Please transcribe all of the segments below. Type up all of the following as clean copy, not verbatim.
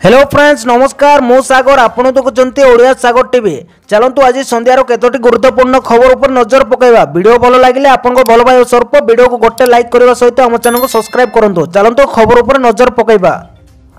Hello friends नमस्कार मु सागर आपण देखुंत ओडिया सागर टीवी। चलतु आज संध्यार केतोटी गुरुत्वपूर्ण खबर उपर नजर पकेबा। वीडियो भल लगे आपन भल पाइबा स्वरूप वीडियो को गोटे लाइक करने सहित आम चैनल को सब्सक्राइब करंतु। चलतु खबर उपर नजर पकेबा।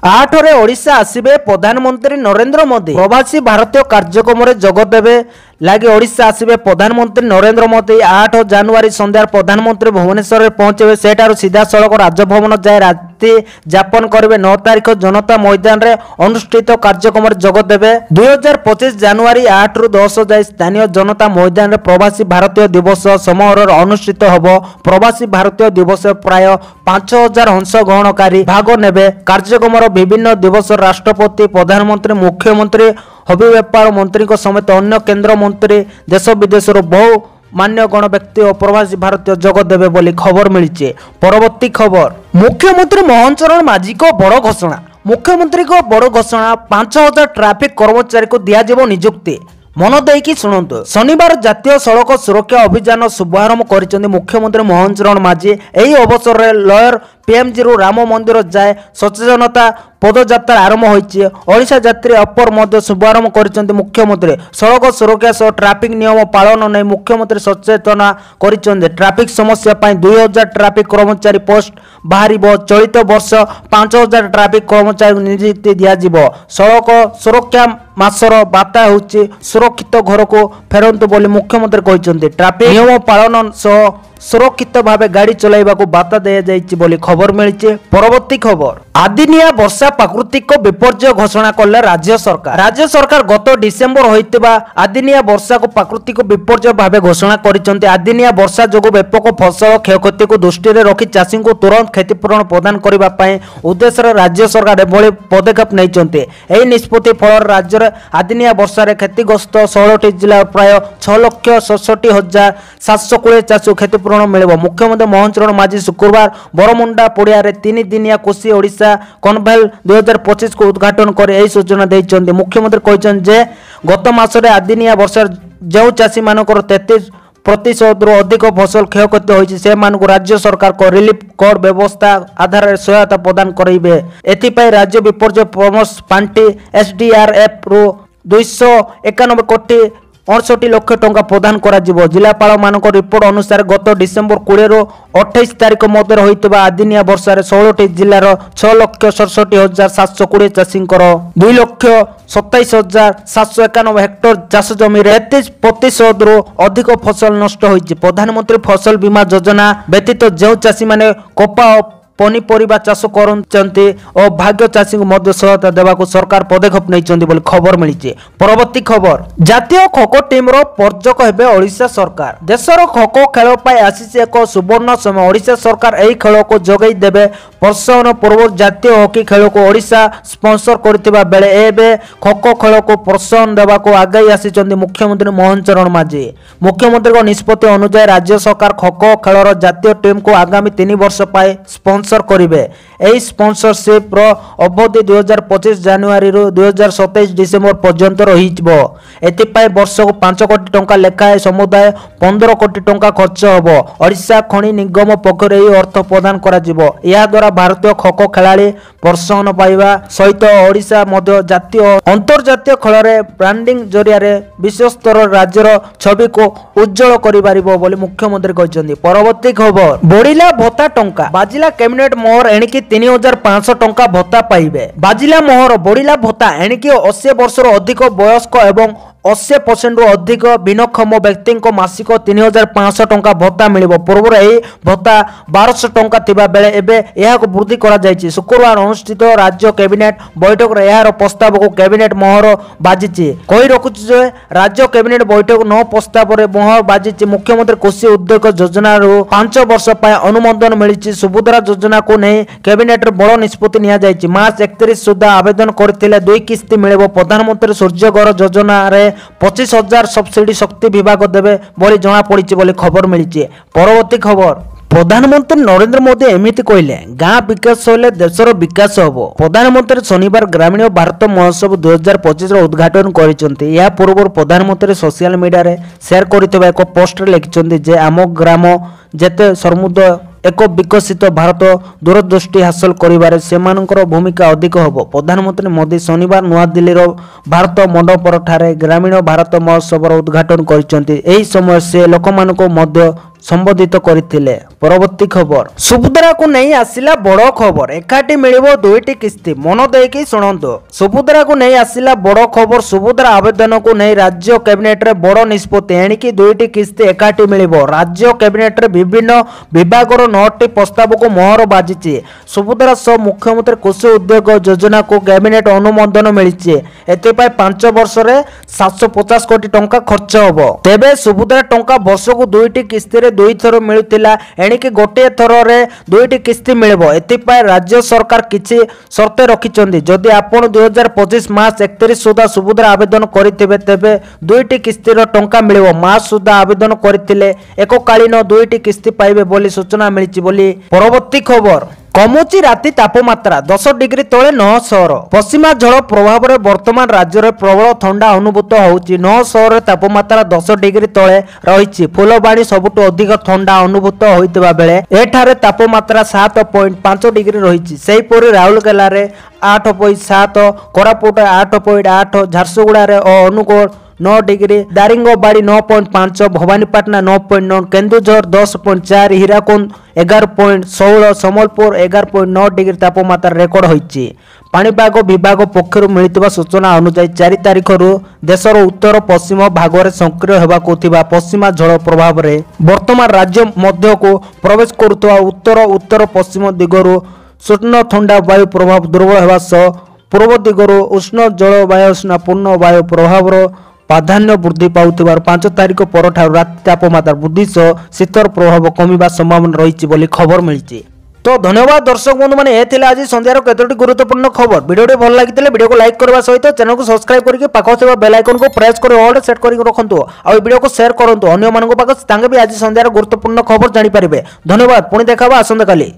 8 रे ओडिशा आसिबे प्रधानमंत्री नरेंद्र मोदी। प्रवासी भारतीय कार्यक्रम रे जोग देबे लागे ओडिशा आसिबे प्रधानमंत्री नरेंद्र मोदी। 8 जनवरी संध्यार प्रधानमंत्री भुवनेश्वर पहुंचे। सेठार सीधा सड़क राजभवन जाए राति जापन करेंगे। 9 तारिख जनता मैदान रे अनुष्ठित कार्यक्रम रे जोग देबे। 2025 जनवरी 8 रु 10 जाए स्थानीय जनता मैदान रे प्रवासी भारतीय दिवस समारोह अनुष्ठित होबो। प्रवासी भारतीय दिवस प्राय 5000 अंशग्रहणकारी भाग नेबे। कार्यक्रम विभिन्न दिवस राष्ट्रपति प्रधानमंत्री मुख्यमंत्री हबी व्यापार मंत्री समेत अन्य केंद्र मंत्री देश विदेश बहु मान्यगण व्यक्ति और प्रवासी भारतीय जोग देवे बोली खबर मिली। परवर्ती खबर मुख्यमंत्री मोहन चरण माझी को बड़ घोषणा। मुख्यमंत्री को बड़ घोषणा 5000 ट्रैफिक कर्मचारी को दिया नियुक्ति। मन देकी शुणु। शनिवार जातीय सड़क सुरक्षा अभियान शुभारंभ कर मुख्यमंत्री मोहन चरण माझी। यही अवसर में लयर पीएमजी रु राम मंदिर जाए सचेतनता पदयात्रा आरंभ होइछि। ओडिशा यात्री अपर शुभारंभ कर मुख्यमंत्री। सड़क सुरक्षा सह ट्रैफिक नियम पालन नहीं मुख्यमंत्री सचेतना कर। ट्रैफिक समस्या 2000 ट्रैफिक कर्मचारी पोस्ट बाहर। चलित वर्ष 5000 ट्रैफिक कर्मचारी नियुक्ति दिया। सड़क सुरक्षा मासर बार्ता होछि सुरक्षित घर को फेरंतु बोली मुख्यमंत्री कहते। ट्रैफिक नियम पालन सह सुरक्षित भाव गाड़ी चलाइबा को बार्ता दिया जाइछि बोली खबर मिली। परवर्ती खबर आदिनिया वर्षा प्राकृतिक विपर्यय घोषणा कले राज्य सरकार। राज्य सरकार गत डिसेम्बर होइतिबा आदिनिया वर्षा को प्राकृतिक विपर्यय भाव घोषणा करिसंते। आदिनिया वर्षा जोगु व्यापक फसल क्षयक्षति को दृष्टि रे रखी चाषी को तुरंत क्षतिपूरण प्रदान करबा पई उद्देश्य राज्य सरकार एभली पदक्षेप नैचंते। एही निष्पत्ति फल राज्य रे आदिनिया वर्षा रे क्षतिग्रस्त 16टी जिला प्राय 6,67,720 चाषी क्षतिपूरण मिलिबो। मुख्यमंत्री मोहन चरण माझी शुक्रवार बरमुंडा पड़िया रे 3 दिनिया कोसी ओडिशा कन्वेल 2025 को उद्घाटन कर यही सूचना देइचंती। मुख्यमंत्री कहछन जे गत मासरे आदिनिया वर्षा जो चाषी मानकर 33% रु अधिक फसल क्षयक्षति होइछि से मानक राज्य सरकार को रिलीफ कोड व्यवस्था आधार रे सहायता प्रदान करिवे। एथिपई राज्य विपर्यय परामर्श पांठी एसडीआरएफ रु 291 कोटी 68 लाख टंका प्रदान करा जिवो। जिलापाल मानक रिपोर्ट अनुसार गत डिसेम्बर 20 रु 28 तारिख मध्य होइतबा आदिनिया वर्षा रे 16टी जिल्लार 6,67,720 चाषी 2,27,791 हेक्टर चाष जमी 33% रु अधिक फसल नष्ट होइछि। प्रधानमंत्री फसल बीमा योजना व्यतीत जो चाषी माने कपा पनीपरिबा चाष करते और भाग्य चाषी को मध्य सहायता देवा को सरकार पदक्षेप नहीं बोली खबर मिली। परवर्ती खबर जातीय खो टीम रो पर्यटक हेबे ओडिशा सरकार। देशर खो खेल पाई आसी एक सुवर्ण समय। ओडिशा सरकार एही खेल को जोगई देबे। प्रोत्साहन पूर्व जातीय हॉकी खेल को ओडिशा स्पॉन्सर करथिबा बेले एबे खो खेल को प्रोत्साहन देवा को आगे आसीचंदी मुख्यमंत्री मोहन चरण माझी। मुख्यमंत्री को निष्पत्ति अनुसार राज्य सरकार खो खेलर जातीय टीम को आगामी 3 वर्ष पाई स्पॉन्सर करिवे। एही स्पॉन्सरशिप रो अवधि 2025 जनवरी रु 2027 डिसेंबर पर्यंत रहिबो। एथिपाई वर्ष को 5 कोटी टंका लेखाए समुदाय 15 कोटी टंका खर्च होबो। ओडिशा खनि निगम पक्षर एही अर्थ प्रदान करा जिवो। या द्वारा भारतीय खो खिलाड़ी प्रोत्साहन पाइबा सहित ओडिशा मध्य जातीय अंतर्जातीय खेल रे ब्रांडिंग जरिया रे विश्व स्तर राज्यर छवि को उज्जवल करि पारिबो बोली मुख्यमंत्री कहछन्ती। परवर्ती खबर बढ़िला भत्ता टंका बाजिला कैबिनेट मोहर एणिकी 3500 टंका भत्ता पाइबे। बाजिला मोहर बढ़िला भत्ता एणिकी 80 वर्ष अधिक वयस्क एवं 80% रु अधिक भिन्नक्षम व्यक्ति को मासिक 3500 टंका भत्ता मिलिबो। पूर्व यही भत्ता 1200 टंका थिबा बेले एबे यह को वृद्धि करा जायछि। शुक्रवार अनुष्ठित राज्य कैबिनेट बैठक रे यार प्रस्ताव को कैबिनेट मोहर बाजिछि। कहि रखुछि जे राज्य कैबिनेट बैठक 9 प्रस्ताव रे मोहर बाजिछि। मुख्यमंत्री कृषि उद्योग योजना रु 5 वर्ष पाए अनुमोदन मिलिछि। सुभद्रा योजना को नहीं कैबिनेट रे बड़ निष्पत्ति निया जायछि। मार्च 31 सुधा आवेदन करथिले 2 किस्ती मिलिबो। प्रधानमंत्री सूर्य घर योजना रे 25,000 सब्सिडी शक्ति विभाग देवे बोली जना पड़ी बोली खबर मिली। परवर्ती खबर प्रधानमंत्री नरेंद्र मोदी एमिति कहले गाँ विकास होले देशर विकास होबो। प्रधानमंत्री शनिवार ग्रामीण भारत महोत्सव 2025 उद्घाटन करिसंती। या पूर्व प्रधानमंत्री सोशल मीडिया रे शेयर करथिबा एक पोस्ट लिखिसंती जे आम ग्राम जेते समृद्ध ଏକ ବିକଶିତ ଭାରତ ଦୂରଦୃଷ୍ଟି ହାସଲ କରିବାରେ ସେମାନଙ୍କର ଭୂମିକା ଅଧିକ ହେବ। ପ୍ରଧାନମନ୍ତ୍ରୀ ମୋଦି ଶନିବାର ନୂଆଦିଲ୍ଲୀର ଭାରତ ମଣ୍ଡପଠାରେ ଗ୍ରାମୀଣ ଭାରତ ମହୋତ୍ସବର ଉଦ୍ଘାଟନ କରିଛନ୍ତି। ଏହି ସମୟ ସେ ଲୋକମାନଙ୍କୁ ମଧ୍ୟ संबोधित करथिले। परवर्ती खबर सुभद्रा को नहीं आसिला बड़ खबर एकाठी मिलिबो दुईटी किस्ती मन देकी सुनंतु। सुभद्रा को नहीं आसिला बड़ खबर सुभद्रा आवेदन को नहीं राज्य कैबिनेट रे बड़ निष्पत्ति एणिकी दुईटी किस्ती एकाठी मिलिबो। राज्य कैबिनेट रे विभिन्न विभागर 9टी प्रस्ताव को मोहर बाजिछि। सुभद्रा सह मुख्यमंत्री कृषि उद्योग योजना को कैबिनेट अनुमोदन मिलिछि। एथिपाई 5 वर्ष रे 750 कोटी टंका खर्च होबो। तेबे सुभद्रा टंका वर्ष को दुईटी किस्ती रे 2 थर मिलुतिला एणिकी गोटे थर रे दुईटी किस्ती मिलिबो। एथिपाई राज्य सरकार किछि शर्त रखिचंदी। जदि आपण 2025 मार्च 31 सुधा सुभद्रा आवेदन करिथिबे तेबे दुईटी किस्ती रो टंका मिलिबो। मार्च सुधा आवेदन करिथिले एककालीन दुईटी किस्ती पाइबे बोली सूचना मिलिछि बोली। परवर्ती खबर कमुची राति तापमात्रा 10 डिग्री तले 9 सहर। पश्चिमा झड़ प्रभाव में वर्तमान राज्य में प्रबल ठंडा अनुभूत होउछि। 9 सहर तापमात्रा 10 डिग्री तले रही। फुलबाणी सबुठु अधिक ठंडा अनुभूत होइतबा बेले एठारे तापमात्रा 7.5 डिग्री रही। सेहीपरि राउरकेला रे 8.7, कोरापुट 8.8, झारसुगुड़ा रे अनुगोल 9 डिग्री, दारिंगबाड़ी 9.5, भवानीपाटना 9.9, केन्दुझर 10.4, हीराकुंद 11.16, सम्बलपुर 11.9 डिग्री तापमात्रा रेकर्ड होइछि। पाणीपाग विभाग पक्षर मिलिଥିବା सूचना अनुसार 4 तारिख रु देशर उत्तर पश्चिम भाग में सक्रिय होबाकु थिबा पश्चिमा झड़ प्रभाव रे वर्तमान राज्य मध्य को प्रवेश करुवा उत्तर उत्तर पश्चिम दिगरु उष्ण ठंडा वायु प्रभाव दुर्बल होगा सह पूर्व दिगरु उष्ण जलवायु पूर्ण वायु प्रभाव प्राधान्य वृद्धि पाउथिबार 5 तारिख परठार राति तापमात्रा वृद्धि सह शीतर प्रभाव कमिबा संभावना रही बोली खबर मिली। तो धन्यवाद दर्शक बंधु मैंने ये आज संध्यार केतोटी गुरुत्वपूर्ण खबर। वीडियो भल लगी वीडियो को लाइक करने सहित चैनल को सब्सक्राइब करके पाखो थे बेल आइकन को प्रेस कर ऑल सेट करके रखंतु आ वीडियो को शेयर करंतु अन्य मानक पाख तांगे भी आज संध्यार गुरुत्वपूर्ण खबर जानि परिबे। धन्यवाद पुणी देखाबा आसंता काली।